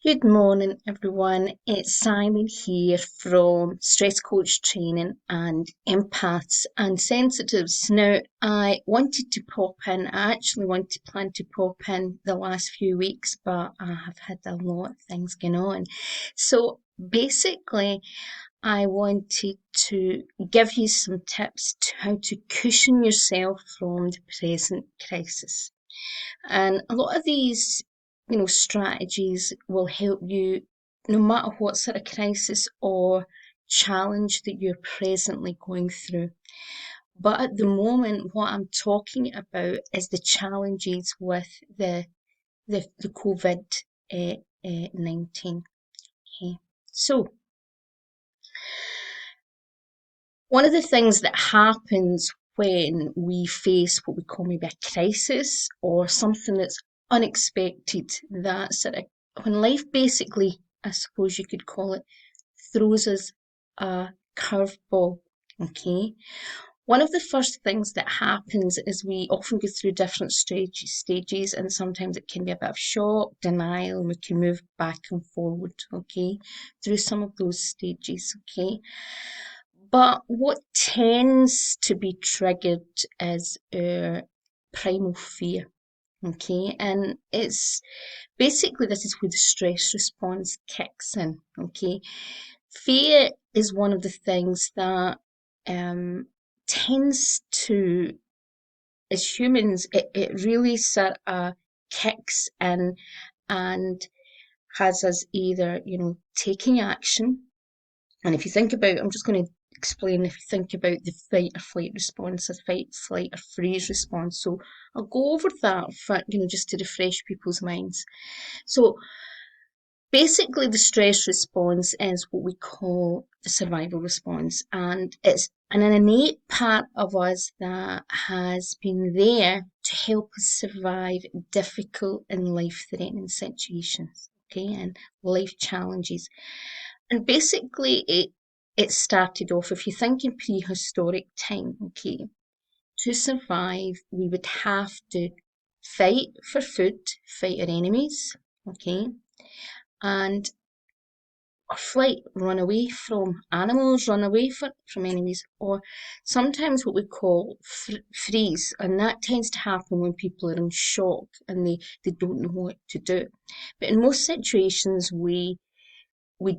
Good morning, everyone. It's Eileen here from Stress Coach Training and Empaths and Sensitives. Now, I wanted to pop in. I actually planned to pop in the last few weeks, but I have had a lot of things going on. So basically, I wanted to give you some tips to how to cushion yourself from the present crisis. And a lot of these, strategies will help you no matter what sort of crisis or challenge that you're presently going through. But at the moment, what I'm talking about is the challenges with the COVID 19. Okay. So, one of the things that happens when we face what we call maybe a crisis or something that's unexpected, that sort of when life basically, I suppose you could call it, throws us a curveball. Okay. One of the first things that happens is we often go through different stages, and sometimes it can be a bit of shock, denial, and we can move back and forward, okay, through some of those stages, okay. But what tends to be triggered is our primal fear. Okay, and it's basically this is where the stress response kicks in. Okay, fear is one of the things that um, tends to, as humans, it really sort of kicks in and has us either, taking action. And if you think about, I'm just going to explain, if you think about the fight or flight response, a fight, flight, or freeze response. So I'll go over that for, just to refresh people's minds. So basically, the stress response is what we call the survival response, and it's an innate part of us that has been there to help us survive difficult and life-threatening situations, okay, and life challenges. And basically, it started off, if you think in prehistoric time, okay, to survive, we would have to fight for food, fight our enemies, okay, and or flight, run away from animals, run away from enemies, or sometimes what we call freeze, and that tends to happen when people are in shock and they don't know what to do. But in most situations, we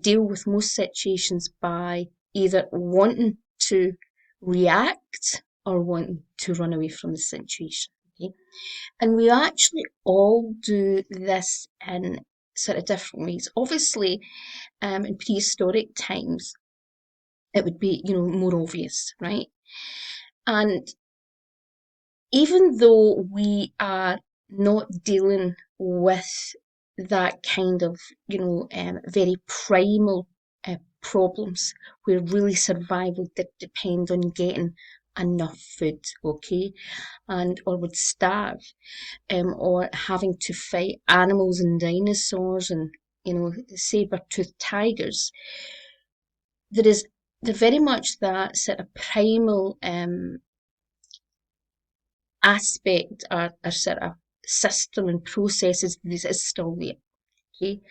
deal with most situations by either wanting to react or wanting to run away from the situation. Okay? And we actually all do this in sort of different ways. Obviously, in prehistoric times, it would be, more obvious, right? And even though we are not dealing with that kind of, very primal problems where really survival did depend on getting enough food, okay, and or would starve, or having to fight animals and dinosaurs and saber-toothed tigers. There is very much that sort of primal aspect or sort of system and processes that is still there. Okay.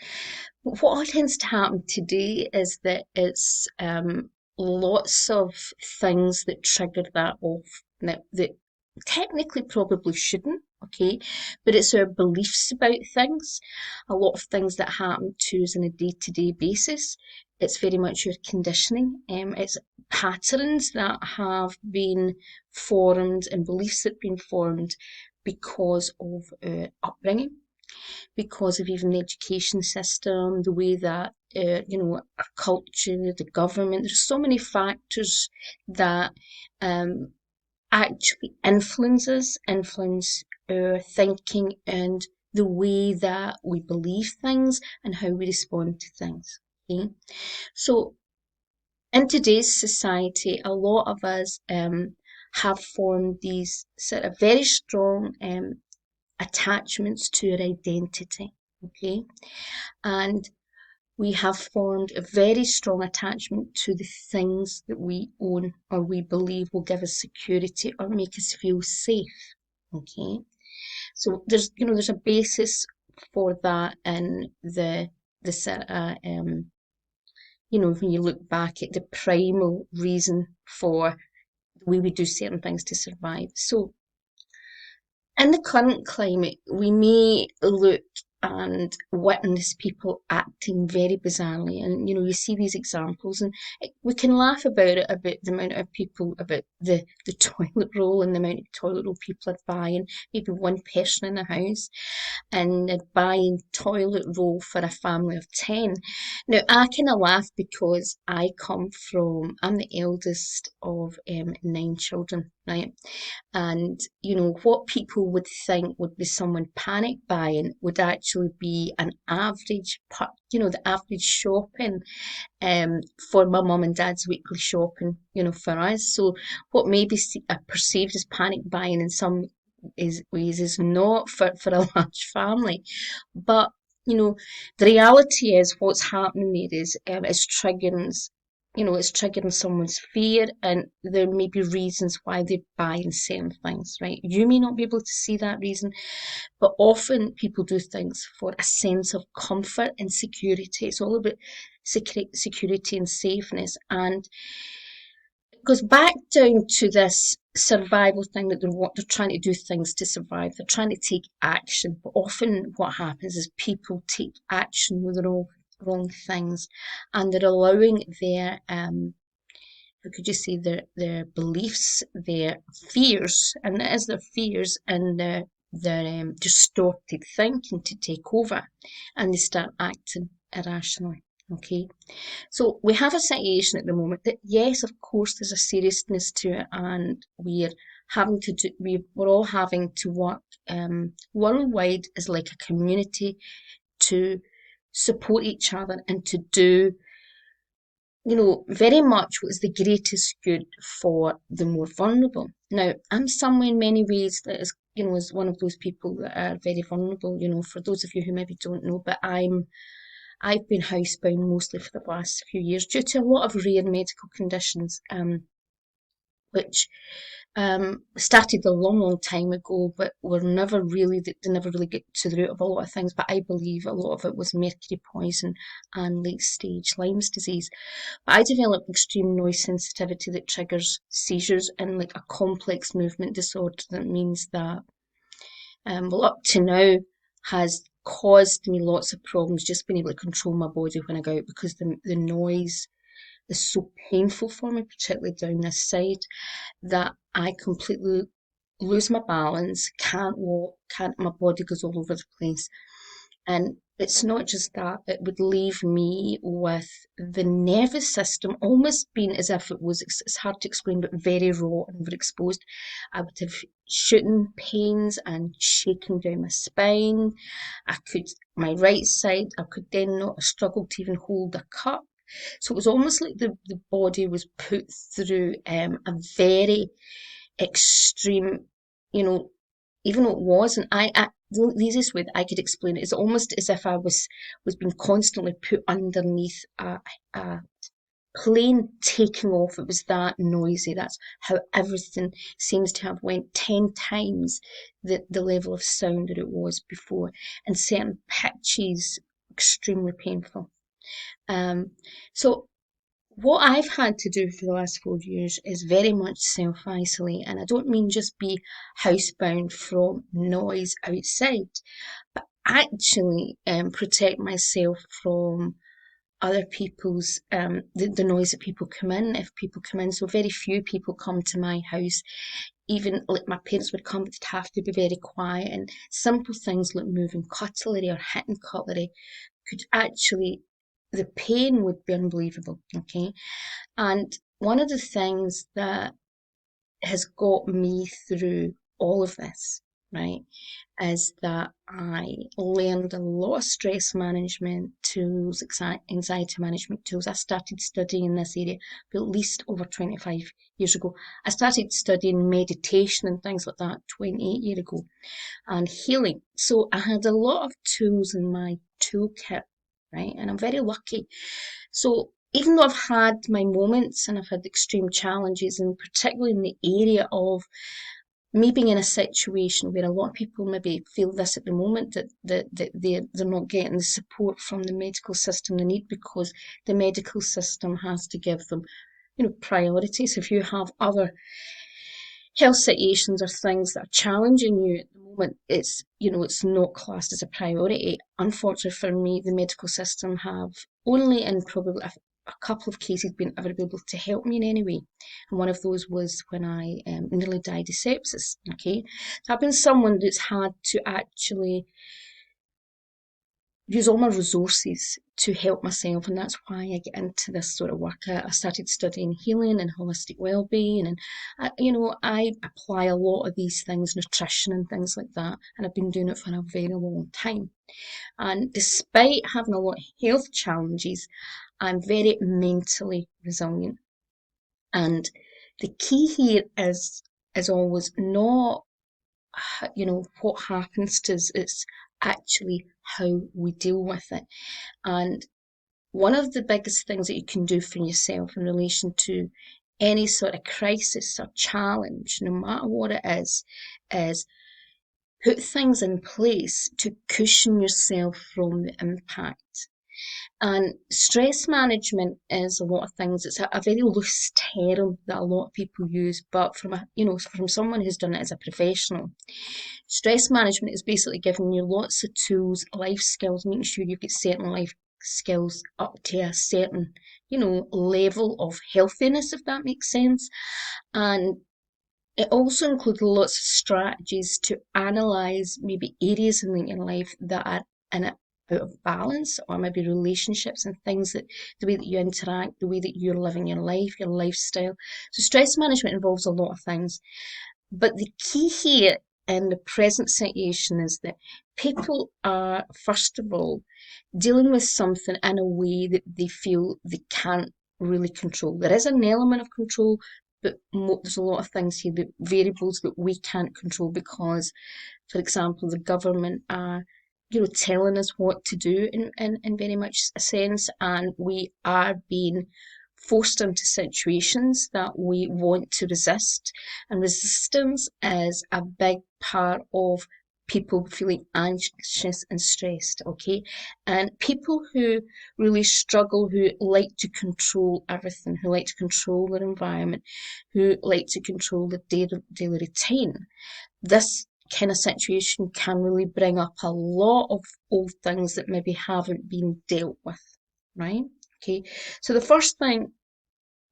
But what tends to happen today is that it's lots of things that trigger that off that technically probably shouldn't, okay, but it's our beliefs about things. A lot of things that happen to us on a day-to-day basis, it's very much your conditioning. It's patterns that have been formed and beliefs that have been formed because of upbringing, because of even the education system, the way that our culture, the government. There's so many factors that um, actually influence our thinking and the way that we believe things and how we respond to things. Okay, so in today's society, a lot of us have formed these sort of very strong attachments to our identity. Okay, and we have formed a very strong attachment to the things that we own or we believe will give us security or make us feel safe. Okay, so there's a basis for that in the the sort of, when you look back at the primal reason for the way we do certain things to survive. So in the current climate, we may look and witness people acting very bizarrely. And, you see these examples, and we can laugh about it, about the amount of people, about the toilet roll and the amount of toilet roll people are buying, maybe one person in the house, and they're buying toilet roll for a family of 10. Now, I kind of laugh because I'm the eldest of 9 children, right? And, what people would think would be someone panic buying would actually be an average, the average shopping for my mum and dad's weekly shopping, for us. So what may be perceived as panic buying in some ways is not for a large family. But, the reality is what's happening there is it's triggering someone's fear, and there may be reasons why they're buying certain things, right? You may not be able to see that reason, but often people do things for a sense of comfort and security. It's all about security and safeness. And it goes back down to this survival thing that they're trying to do things to survive. They're trying to take action. But often what happens is people take action with the wrong things, and they're allowing their how could you say, their beliefs, their fears, and it is their fears and their distorted thinking to take over, and they start acting irrationally. Okay, so we have a situation at the moment that, yes, of course, there's a seriousness to it, and we're all having to work worldwide as like a community to support each other and to do very much what is the greatest good for the more vulnerable. Now, I'm someone in many ways that is one of those people that are very vulnerable, for those of you who maybe don't know, but I've been housebound mostly for the last few years due to a lot of rare medical conditions, which started a long, long time ago, but they never really get to the root of a lot of things. But I believe a lot of it was mercury poison and late stage Lyme's disease. But I developed extreme noise sensitivity that triggers seizures and like a complex movement disorder that means that, up to now, has caused me lots of problems just being able to control my body when I go out, because the noise is so painful for me, particularly down this side, that I completely lose my balance, can't walk, my body goes all over the place. And it's not just that, it would leave me with the nervous system almost being as if it's hard to explain, but very raw and overexposed. I would have shooting pains and shaking down my spine. My right side, I could then not struggle to even hold a cup. So it was almost like the body was put through a very extreme, you know, even though it wasn't. The easiest way that I could explain it is almost as if I was being constantly put underneath a plane taking off. It was that noisy. That's how everything seems to have went 10 times the level of sound that it was before, and certain pitches extremely painful. So what I've had to do for the last 4 years is very much self-isolate, and I don't mean just be housebound from noise outside, but actually protect myself from other people's the noise that people come in. If people come in, so very few people come to my house. Even like my parents would come, but they'd have to be very quiet, and simple things like moving cutlery or hitting cutlery could actually, the pain would be unbelievable. Okay, and one of the things that has got me through all of this, right, is that I learned a lot of stress management tools, anxiety management tools. I started studying this area at least over 25 years ago. I started studying meditation and things like that 28 years ago, and healing. So I had a lot of tools in my toolkit, right? And I'm very lucky. So even though I've had my moments and I've had extreme challenges, and particularly in the area of me being in a situation where a lot of people maybe feel this at the moment, that they're not getting the support from the medical system they need because the medical system has to give them, priorities. If you have other health situations or things that are challenging you at the moment, it's not classed as a priority. Unfortunately for me, the medical system have only in probably a couple of cases been ever able to help me in any way. And one of those was when I nearly died of sepsis. Okay, so I've been someone that's had to actually use all my resources to help myself, and that's why I get into this sort of work. I started studying healing and holistic well-being, and I apply a lot of these things, nutrition and things like that, and I've been doing it for a very long time. And despite having a lot of health challenges, I'm very mentally resilient. And the key here is always not what happens to us, it's actually how we deal with it. And one of the biggest things that you can do for yourself in relation to any sort of crisis or challenge, no matter what it is put things in place to cushion yourself from the impact. And stress management is a lot of things. It's a very loose term that a lot of people use, but from someone who's done it as a professional, stress management is basically giving you lots of tools, life skills, making sure you've got certain life skills up to a certain, level of healthiness, if that makes sense. And it also includes lots of strategies to analyze maybe areas in your life that are in a out of balance, or maybe relationships and things, that the way that you interact, the way that you're living your life, your lifestyle. So stress management involves a lot of things. But the key here in the present situation is that people are, first of all, dealing with something in a way that they feel they can't really control. There is an element of control, but there's a lot of things here, that variables that we can't control because, for example, the government are telling us what to do in very much a sense, and we are being forced into situations that we want to resist. And resistance is a big part of people feeling anxious and stressed, okay? And people who really struggle, who like to control everything, who like to control their environment, who like to control their daily routine, this kind of situation can really bring up a lot of old things that maybe haven't been dealt with, right? Okay, so the first thing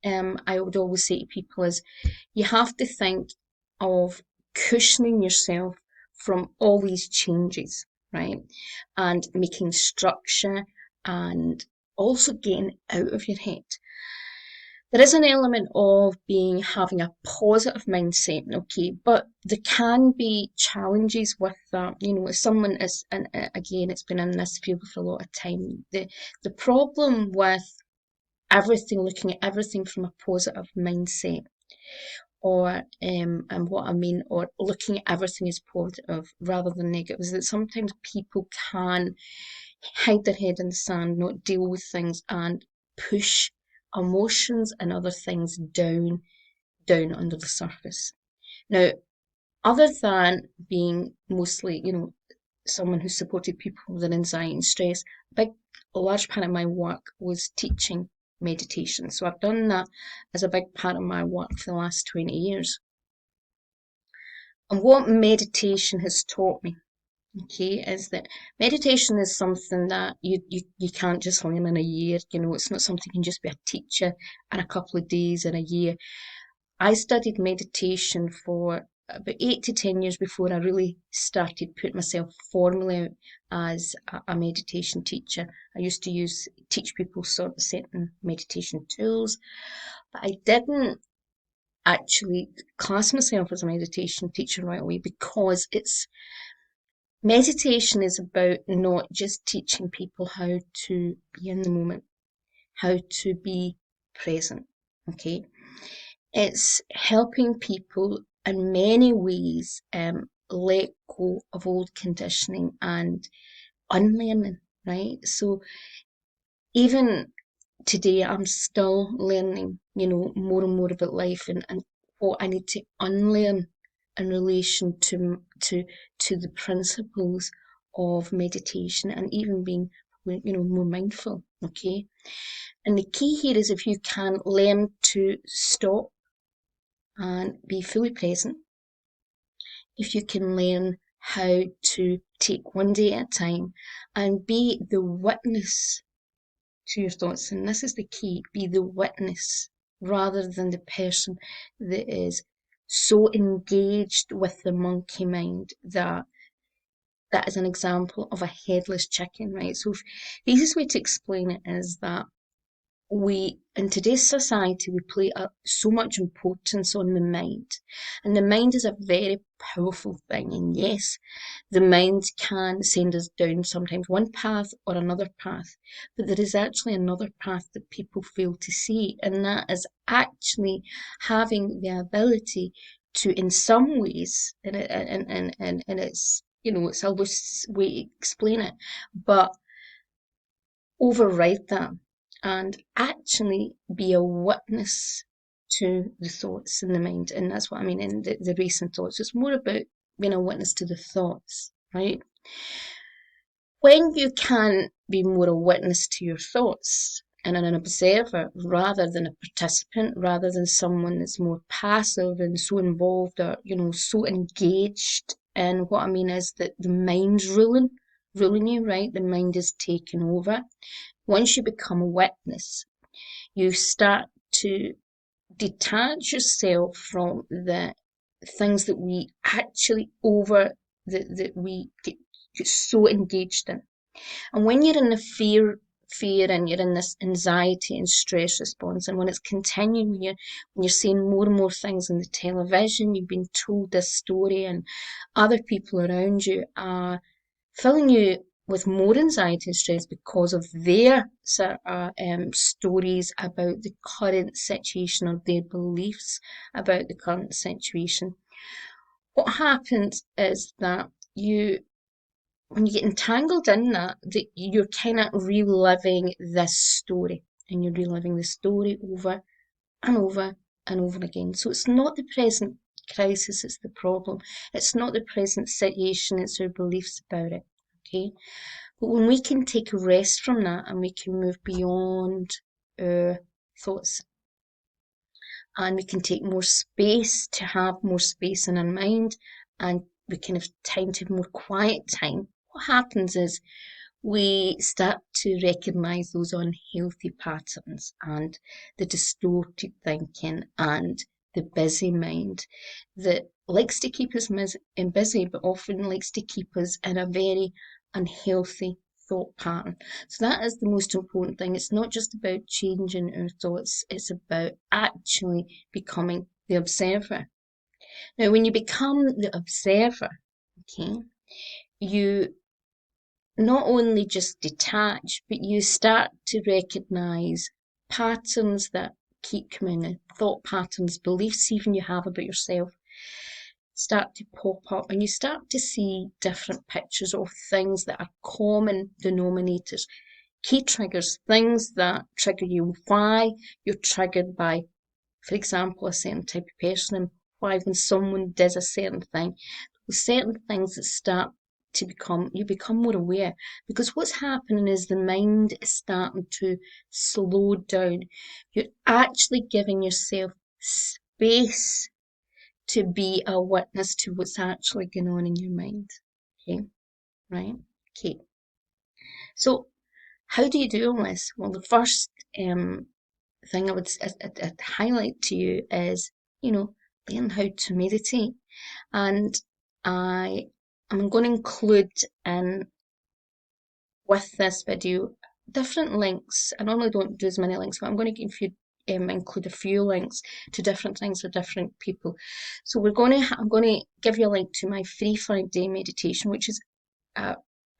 I would always say to people is you have to think of cushioning yourself from all these changes, right? And making structure and also getting out of your head. There is an element of having a positive mindset, okay, but there can be challenges with that. If someone is, and again, it's been in this field for a lot of time. The problem with everything, looking at everything from a positive mindset, or and what I mean, or looking at everything as positive rather than negative, is that sometimes people can hide their head in the sand, not deal with things, and push emotions and other things down under the surface. Now, other than being mostly, someone who supported people with anxiety and stress, a large part of my work was teaching meditation. So I've done that as a big part of my work for the last 20 years. And what meditation has taught me, okay, is that meditation is something that you can't just learn in a year. It's not something you can just be a teacher in a couple of days in a year. I studied meditation for about 8 to 10 years before I really started putting myself formally out as a meditation teacher. I used to teach people sort of certain meditation tools, but I didn't actually class myself as a meditation teacher right away, because meditation is about not just teaching people how to be in the moment, how to be present, okay? It's helping people in many ways let go of old conditioning and unlearning, right? So even today, I'm still learning, more and more about life, and what I need to unlearn in relation to the principles of meditation and even being, more mindful. Okay, and the key here is if you can learn to stop and be fully present, if you can learn how to take one day at a time and be the witness to your thoughts, and this is the key, be the witness rather than the person that is so engaged with the monkey mind that is an example of a headless chicken, right? So the easiest way to explain it is that we, in today's society, we place so much importance on the mind. And the mind is a very powerful thing. And yes, the mind can send us down sometimes one path or another path. But there is actually another path that people fail to see. And that is actually having the ability to, in some ways, and it's, it's always way to explain it, but override that and actually be a witness to the thoughts in the mind. And that's what I mean in the racing thoughts. It's more about being a witness to the thoughts, right? When you can be more a witness to your thoughts and an observer rather than a participant, rather than someone that's more passive and so involved or, so engaged. And what I mean is that the mind's ruling you, right? The mind is taking over. Once you become a witness, you start to detach yourself from the things that we actually that we get so engaged in. And when you're in the fear and you're in this anxiety and stress response, and when it's continuing, when you're seeing more and more things on the television, you've been told this story, and other people around you are filling you with more anxiety and stress because of their stories about the current situation or their beliefs about the current situation. What happens is that when you get entangled in that you're kind of reliving this story, and you're reliving the story over and over and over again. So it's not the present crisis, it's the problem. It's not the present situation, it's our beliefs about it. Okay? But when we can take a rest from that and we can move beyond our thoughts and we can take more space to have more space in our mind, and we can have time to have more quiet time, what happens is we start to recognise those unhealthy patterns and the distorted thinking and the busy mind that likes to keep us busy, but often likes to keep us in a very unhealthy thought pattern. So that is the most important thing. It's not just about changing our thoughts, it's about actually becoming the observer. Now, when you become the observer, okay, you not only just detach, but you start to recognise patterns that keep coming in, thought patterns, beliefs even you have about yourself start to pop up, and you start to see different pictures of things that are common denominators, key triggers, things that trigger you, why you're triggered by, for example, a certain type of person, and why when someone does a certain thing, certain things that start to you become more aware, because what's happening is the mind is starting to slow down. You're actually giving yourself space to be a witness to what's actually going on in your mind. Okay, right? Okay. So how do you do all this? Well, the first thing I would I'd highlight to you is, learn how to meditate. And I'm going to include in with this video different links. I normally don't do as many links, but I'm going to include a few links to different things for different people. So I'm going to give you a link to my free 5-day meditation, which is a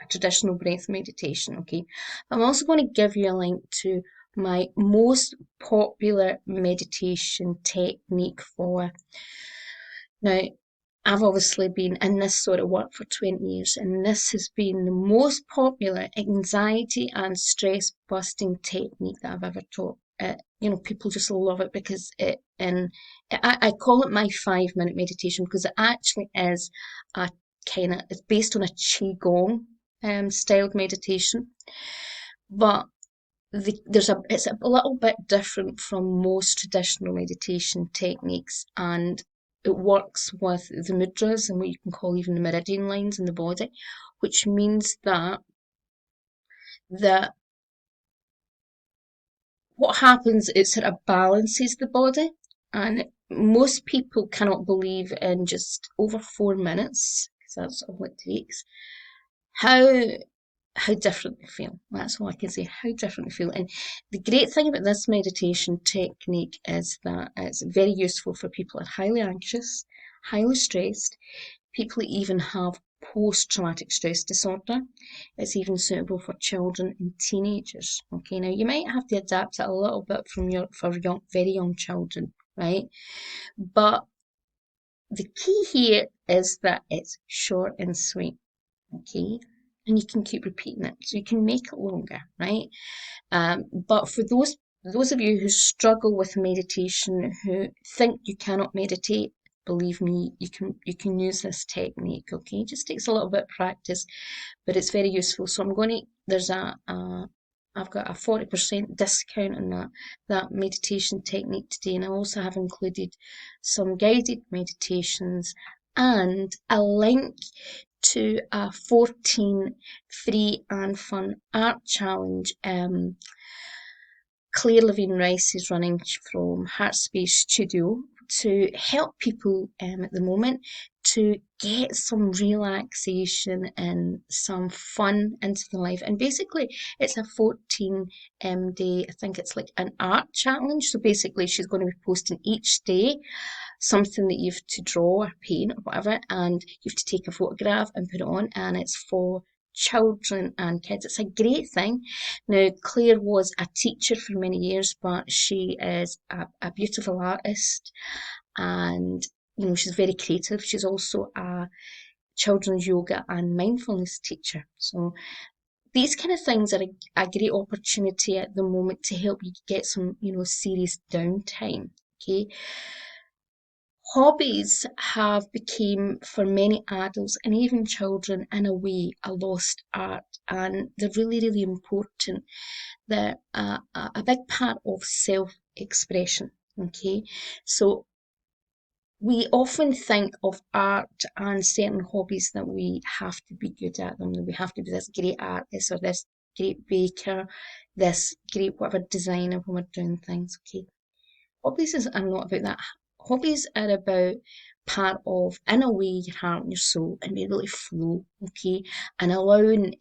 traditional breath meditation. Okay, I'm also going to give you a link to my most popular meditation technique for now. I've obviously been in this sort of work for 20 years, and this has been the most popular anxiety and stress busting technique that I've ever taught. People just love it because I call it my 5 minute meditation because it actually is a it's based on a qigong styled meditation, but it's a little bit different from most traditional meditation techniques, and it works with the mudras and what you can call even the meridian lines in the body, which means that what happens is it balances the body, and most people cannot believe in just over 4 minutes, because that's all it takes, how different they feel. That's all I can say, how different they feel. And the great thing about this meditation technique is that it's very useful for people who are highly anxious, highly stressed, people that even have post-traumatic stress disorder. It's even suitable for children and teenagers. Okay, now you might have to adapt it a little bit for very young children, right? But the key here is that it's short and sweet. Okay, and you can keep repeating it, so you can make it longer, right? But for those of you who struggle with meditation, who think you cannot meditate, believe me, you can use this technique. Okay, it just takes a little bit of practice, but it's very useful. So I've got a 40% discount on that meditation technique today, and I also have included some guided meditations and a link to a 14 free and fun art challenge. Claire Levine Rice is running from Heartspace Studio to help people at the moment to get some relaxation and some fun into their life. And basically, it's a 14 day, I think it's like an art challenge. So basically, she's going to be posting each day something that you have to draw or paint or whatever, and you have to take a photograph and put it on, and it's for children and kids. It's a great thing. Now, Claire was a teacher for many years, but she is a beautiful artist, and she's very creative. She's also a children's yoga and mindfulness teacher. So these kind of things are a great opportunity at the moment to help you get some, serious downtime. Okay. Hobbies have become, for many adults and even children, in a way, a lost art, and they're really, really important. They're a big part of self-expression. Okay, so we often think of art and certain hobbies that we have to be good at them, that we have to be this great artist or this great baker, this great whatever designer when we're doing things. Okay, hobbies are not about that. Hobbies are about part of, in a way, your heart and your soul, and be able to flow, okay, and allowing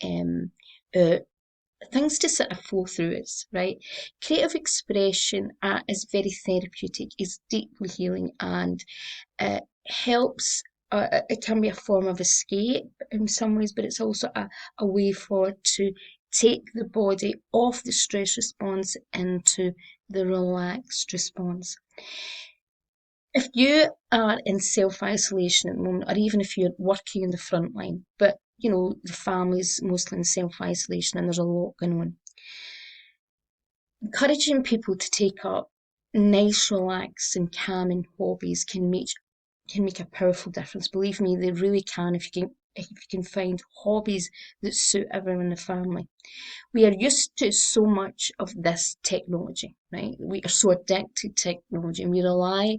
things to sort of flow through us, right? Creative expression is very therapeutic, is deeply healing, and it helps. It can be a form of escape in some ways, but it's also a way forward to take the body off the stress response into the relaxed response. If you are in self-isolation at the moment, or even if you're working in the front line, but the family's mostly in self-isolation and there's a lot going on, encouraging people to take up nice, relaxing, calming hobbies can make a powerful difference. Believe me, they really can if you can find hobbies that suit everyone in the family. We are used to so much of this technology, right? We are so addicted to technology, and we rely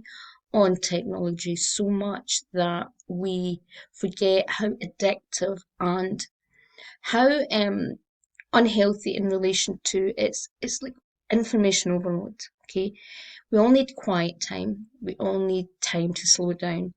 on technology so much that we forget how addictive and how unhealthy in relation to it's like information overload. Okay, we all need quiet time. We all need time to slow down.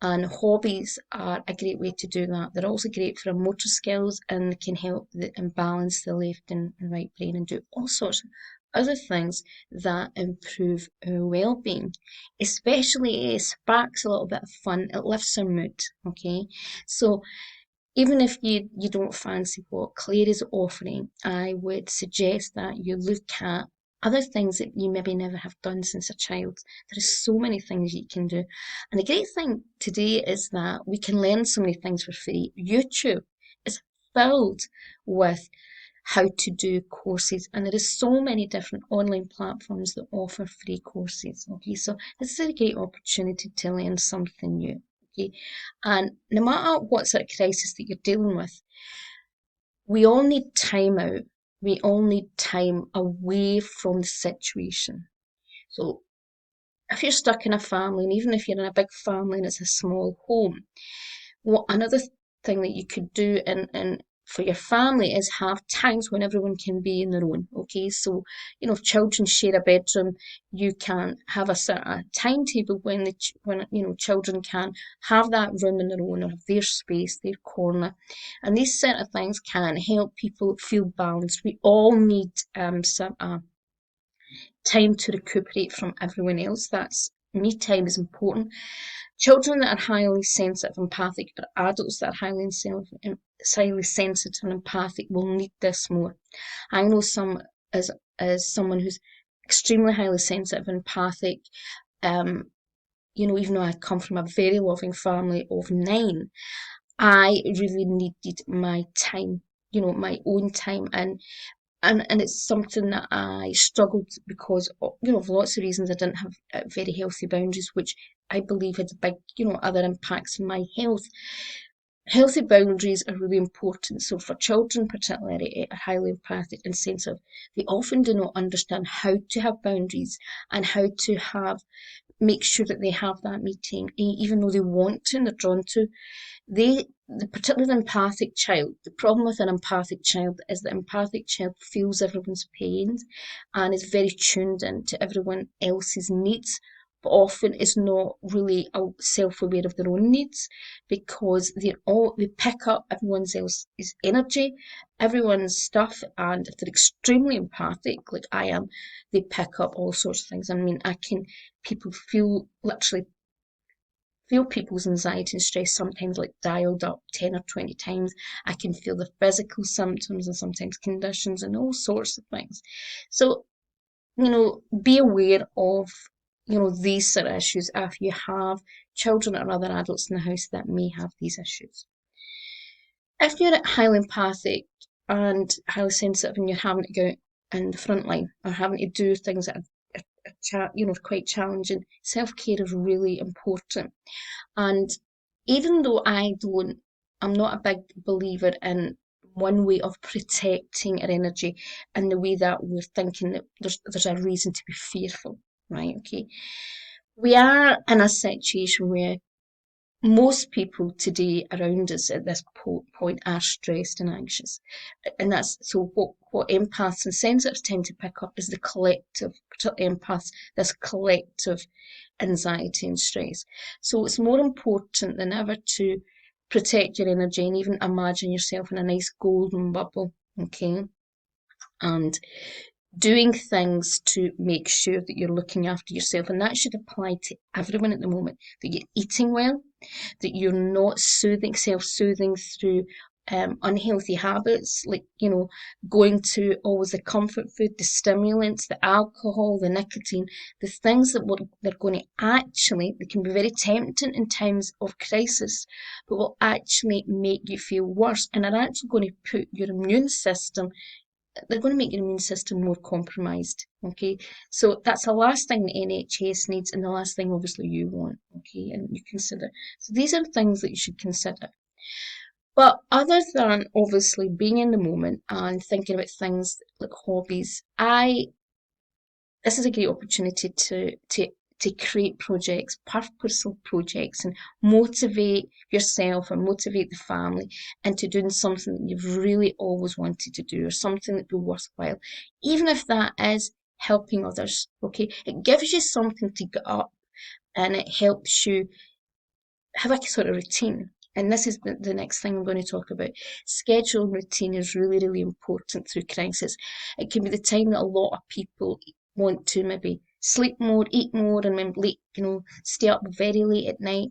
And hobbies are a great way to do that. They're also great for our motor skills and can help and balance the left and right brain and do all sorts of other things that improve our well-being. Especially it sparks a little bit of fun. It lifts our mood. Okay, so even if you don't fancy what Claire is offering, I would suggest that you look at other things that you maybe never have done since a child. There are so many things you can do. And the great thing today is that we can learn so many things for free. YouTube is filled with how to do courses. And there is so many different online platforms that offer free courses. Okay, so this is a great opportunity to learn something new. Okay, and no matter what sort of crisis that you're dealing with, we all need time out. We all need time away from the situation. So if you're stuck in a family, and even if you're in a big family and it's a small home, what another thing that you could do and for your family is have times when everyone can be in their own. Okay, so if children share a bedroom, you can have a sort of timetable when when children can have that room in their own or have their space, their corner, and these sort of things can help people feel balanced. We all need some time to recuperate from everyone else. That's me time is important. Children that are highly sensitive and empathic, or adults that are highly sensitive and empathic will need this more. I know as someone who's extremely highly sensitive and empathic, even though I come from a very loving family of 9, I really needed my time, my own time, and it's something that I struggled because of lots of reasons. I didn't have very healthy boundaries, which I believe had big other impacts on my health. Healthy boundaries are really important. So for children particularly are highly empathic and sensitive, they often do not understand how to have boundaries and how to make sure that they have that meeting, even though they want to and they're drawn to. Particularly the empathic child, the problem with an empathic child is that empathic child feels everyone's pain and is very tuned in to everyone else's needs, but often is not really self-aware of their own needs because they pick up everyone else's energy, everyone's stuff, and if they're extremely empathic, like I am, they pick up all sorts of things. I mean, people literally feel people's anxiety and stress sometimes like dialed up 10 or 20 times. I can feel the physical symptoms and sometimes conditions and all sorts of things. So, be aware of, these sort of issues if you have children or other adults in the house that may have these issues. If you're highly empathic and highly sensitive and you're having to go in the front line or having to do things that are quite challenging, self-care is really important. And even though I'm not a big believer in one way of protecting our energy in the way that we're thinking that there's a reason to be fearful, right? Okay. We are in a situation where most people today around us at this point are stressed and anxious. And that's so what empaths and sensitives tend to pick up is the collective, particularly empaths, this collective anxiety and stress. So it's more important than ever to protect your energy and even imagine yourself in a nice golden bubble, okay? And doing things to make sure that you're looking after yourself. And that should apply to everyone at the moment, that you're eating well, that you're not self-soothing through unhealthy habits, like, going to always the comfort food, the stimulants, the alcohol, the nicotine, the things they're going to they can be very tempting in times of crisis, but will actually make you feel worse and are actually going to put your immune system they're going to make your immune system more compromised. Okay, so that's the last thing the NHS needs, and the last thing obviously you want. Okay, and you consider. So these are things that you should consider. But other than obviously being in the moment and thinking about things like hobbies, this is a great opportunity to create projects, purposeful projects, and motivate yourself and motivate the family into doing something that you've really always wanted to do or something that be worthwhile, even if that is helping others. Okay, it gives you something to get up and it helps you have a sort of routine. And this is the next thing I'm going to talk about. Schedule and routine is really, really important through crisis. It can be the time that a lot of people want to maybe sleep more, eat more, and maybe stay up very late at night.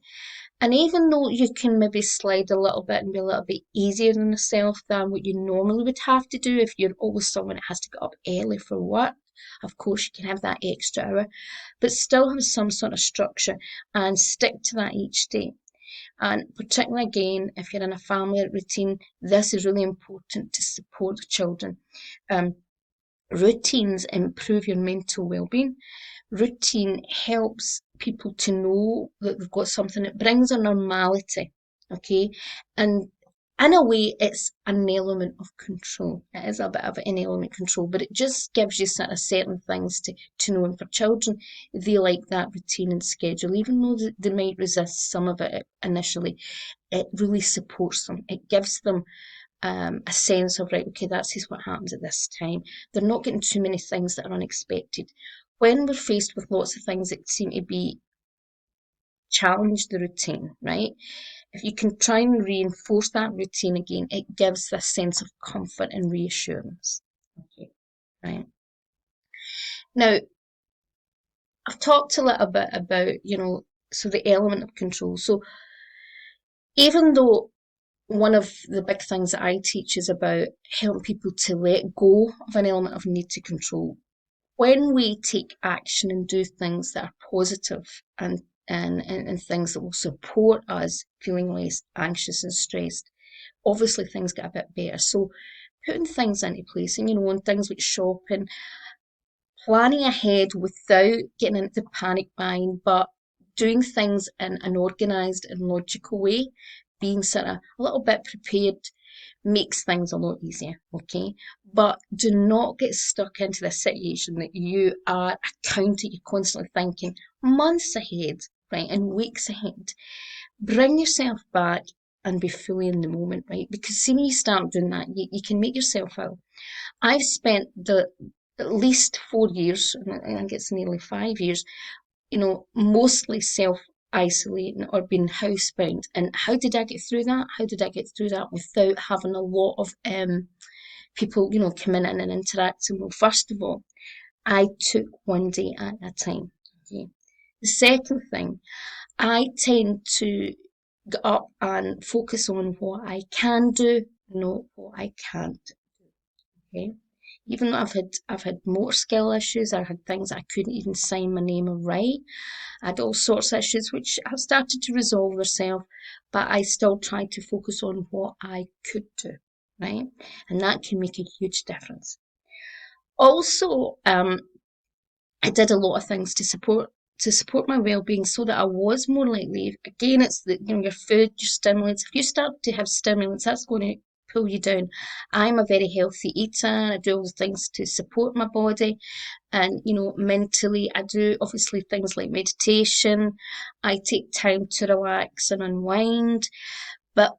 And even though you can maybe slide a little bit and be a little bit easier on yourself than what you normally would have to do if you're always someone that has to get up early for work, of course you can have that extra hour, but still have some sort of structure and stick to that each day. And particularly again, if you're in a family routine, this is really important to support children. Um, Routines improve your mental well-being. Routine helps people to know that they've got something that brings a normality, okay? And in a way, it's an element of control. It is a bit of an element of control, but it just gives you sort of certain things to know. And for children, they like that routine and schedule, even though they might resist some of it initially. It really supports them. It gives them a sense of, right, okay, that's just what happens at this time. They're not getting too many things that are unexpected. When we're faced with lots of things that seem to be challenge the routine, right? If you can try and reinforce that routine again, it gives this sense of comfort and reassurance. Okay, right. Now, I've talked a little bit about, so the element of control. So even though one of the big things that I teach is about helping people to let go of an element of need to control. When we take action and do things that are positive and things that will support us feeling less anxious and stressed, obviously things get a bit better. So putting things into place and things like shopping, planning ahead without getting into panic buying, but doing things in an organised and logical way, being sort of a little bit prepared makes things a lot easier, okay? But do not get stuck into this situation that you are accounting, you're constantly thinking months ahead, right, and weeks ahead. Bring yourself back and be fully in the moment, right? Because see, when you start doing that, you can make yourself ill. I've spent the at least 4 years, and I think it's nearly 5 years, mostly self isolating or being housebound. And how did I get through that? How did I get through that without having a lot of people, coming in and interacting? Well, first of all, I took one day at a time. Okay. The second thing, I tend to get up and focus on what I can do, not what I can't do. Okay. Even though I've had more skill issues, I've had things I couldn't even sign my name or write. I had all sorts of issues which have started to resolve themselves, but I still tried to focus on what I could do, right? And that can make a huge difference. Also, I did a lot of things to support my well-being so that I was more likely. Again, it's your food, your stimulants. If you start to have stimulants, that's going to pull you down. I'm a very healthy eater. I do all the things to support my body, and mentally, I do obviously things like meditation. I take time to relax and unwind, but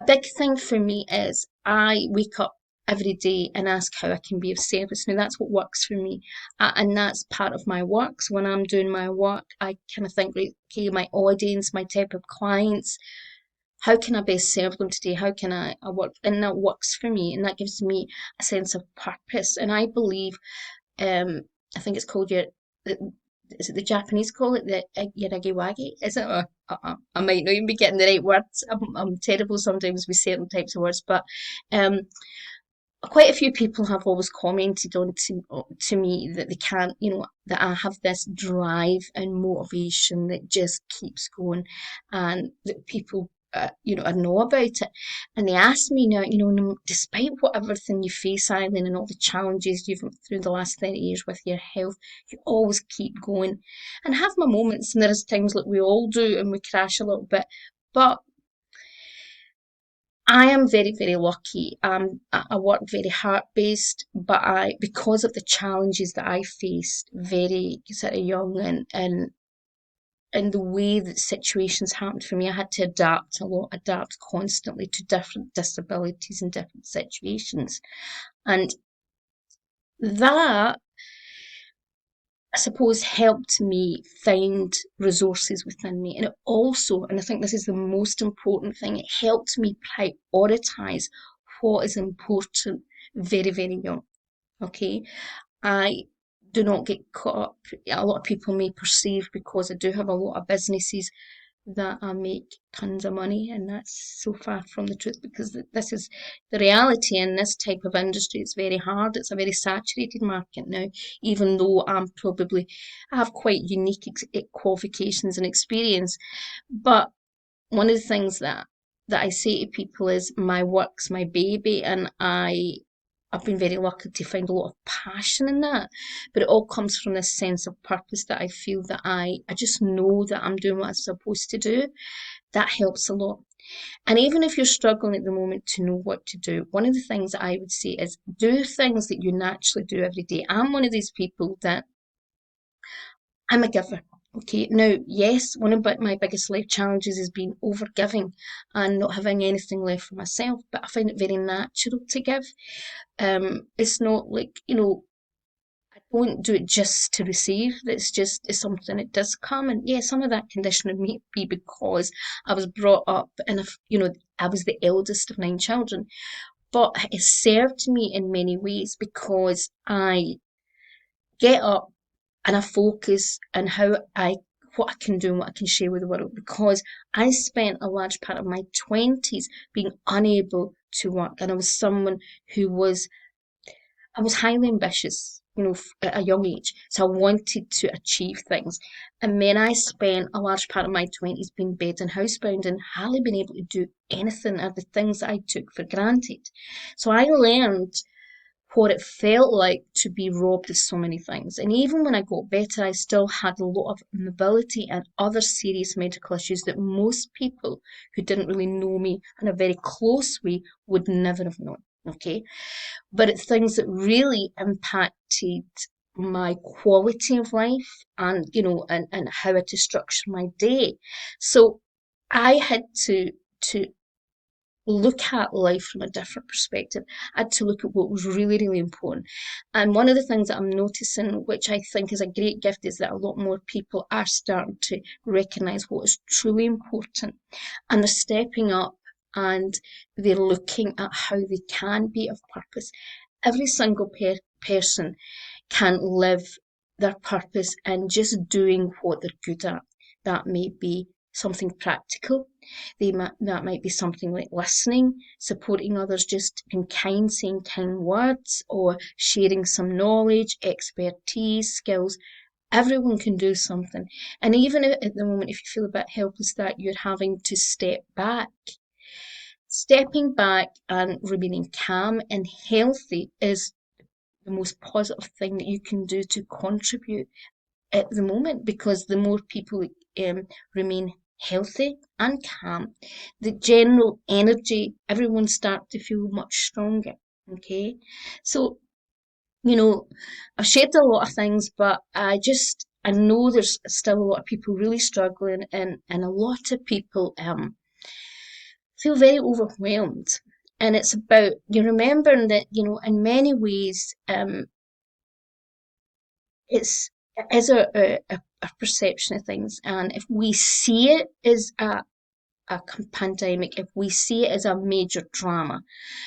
big thing for me is I wake up every day and ask how I can be of service. Now, that's what works for me. And that's part of my work. So when I'm doing my work, I kind of think, right, okay, my audience, my type of clients, how can I best serve them today? How can I work? And that works for me. And that gives me a sense of purpose. And I believe, I think it's called is it the Japanese call it the yaragiwagi? Is it? I might not even be getting the right words. I'm terrible sometimes with certain types of words, but um, quite a few people have always commented on to me that they can't, that I have this drive and motivation that just keeps going, and that people, I know about it. And they ask me now, despite what everything you face, Eileen, and all the challenges you've went through the last 30 years with your health, you always keep going. And have my moments, and there's times like we all do, and we crash a little bit. But I am very, very lucky. I work very heart-based, but because of the challenges that I faced very sort of young and the way that situations happened for me, I had to adapt a lot, adapt constantly to different disabilities and different situations. And that, I suppose, helped me find resources within me. And it also, and I think this is the most important thing, it helped me prioritize what is important very, very young. Okay. I do not get caught up. A lot of people may perceive, because I do have a lot of businesses, that I make tons of money, and that's so far from the truth, because this is the reality in this type of industry. It's very hard. It's a very saturated market now, even though I have quite unique qualifications and experience. But one of the things that I say to people is my work's my baby, and I've been very lucky to find a lot of passion in that. But it all comes from this sense of purpose that I feel that I just know that I'm doing what I'm supposed to do. That helps a lot. And even if you're struggling at the moment to know what to do, one of the things that I would say is do things that you naturally do every day. I'm one of these people that I'm a giver. Okay, now, yes, one of my biggest life challenges has been overgiving and not having anything left for myself, but I find it very natural to give. It's not like, I don't do it just to receive. It's something that does come. And yeah, some of that conditioning may be because I was brought up and I was the eldest of nine children. But it served me in many ways because I get up and I focus on what I can do and what I can share with the world, because I spent a large part of my 20s being unable to work, and I was someone who was highly ambitious, at a young age. So I wanted to achieve things. And then I spent a large part of my 20s being bed and housebound and hardly been able to do anything of the things that I took for granted. So I learned what it felt like to be robbed of so many things. And even when I got better, I still had a lot of mobility and other serious medical issues that most people who didn't really know me in a very close way would never have known. Okay. But it's things that really impacted my quality of life and, and how to structure my day. So I had to look at life from a different perspective. I had to look at what was really, really important. And one of the things that I'm noticing, which I think is a great gift, is that a lot more people are starting to recognize what is truly important. And they're stepping up and they're looking at how they can be of purpose. Every single person can live their purpose in just doing what they're good at. That may be something practical. That might be something like listening, supporting others, just being kind, saying kind words, or sharing some knowledge, expertise, skills. Everyone can do something. And even at the moment, if you feel a bit helpless that you're having to step back, stepping back and remaining calm and healthy is the most positive thing that you can do to contribute at the moment, because the more people remain healthy and calm, the general energy, everyone start to feel much stronger. Okay, so I've shared a lot of things, but I know there's still a lot of people really struggling, and a lot of people feel very overwhelmed. And it's about you remembering that in many ways it is a perception of things. And if we see it as a pandemic, if we see it as a major drama,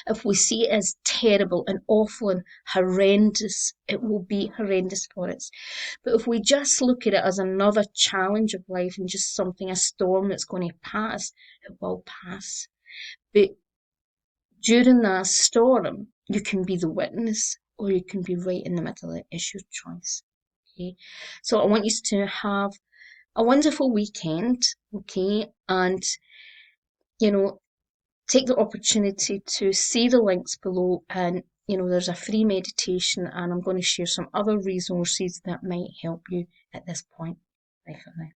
if we see it as terrible and awful and horrendous, it will be horrendous for us. But if we just look at it as another challenge of life and just something, a storm that's going to pass, it will pass. But during that storm, you can be the witness or you can be right in the middle of it. It's your choice. Okay. So I want you to have a wonderful weekend, okay? And, you know, take the opportunity to see the links below, and, there's a free meditation, and I'm going to share some other resources that might help you at this point. Bye for now.